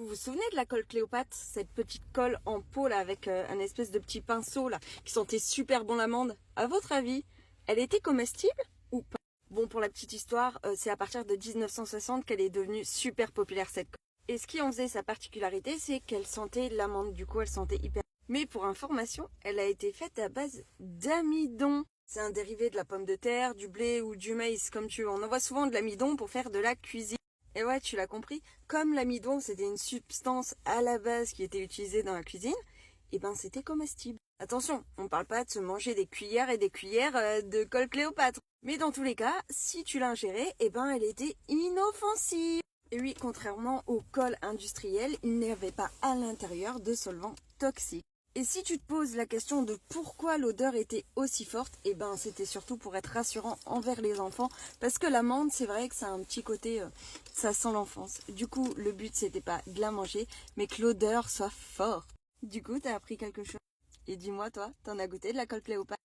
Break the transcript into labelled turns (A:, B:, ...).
A: Vous vous souvenez de la colle Cléopâtre, cette petite colle en pot là avec un espèce de petit pinceau là qui sentait super bon l'amande? À votre avis, elle était comestible ou pas? Bon, pour la petite histoire, c'est à partir de 1960 qu'elle est devenue super populaire cette colle. Et ce qui en faisait sa particularité, c'est qu'elle sentait l'amande, du coup elle sentait hyper... Mais pour information, elle a été faite à base d'amidon. C'est un dérivé de la pomme de terre, du blé ou du maïs, comme tu veux. On envoie souvent de l'amidon pour faire de la cuisine. Et ouais, tu l'as compris, comme l'amidon, c'était une substance à la base qui était utilisée dans la cuisine, et ben c'était comestible. Attention, on parle pas de se manger des cuillères et des cuillères de colle Cléopâtre. Mais dans tous les cas, si tu l'as ingérée, et ben elle était inoffensive. Et oui, contrairement aux colles industrielles, il n'y avait pas à l'intérieur de solvants toxiques. Et si tu te poses la question de pourquoi l'odeur était aussi forte, eh ben c'était surtout pour être rassurant envers les enfants, parce que l'amande, c'est vrai que ça a un petit côté, ça sent l'enfance. Du coup, le but c'était pas de la manger, mais que l'odeur soit forte. Du coup, t'as appris quelque chose. Et dis-moi toi, t'en as goûté de la colle Cléopâtre?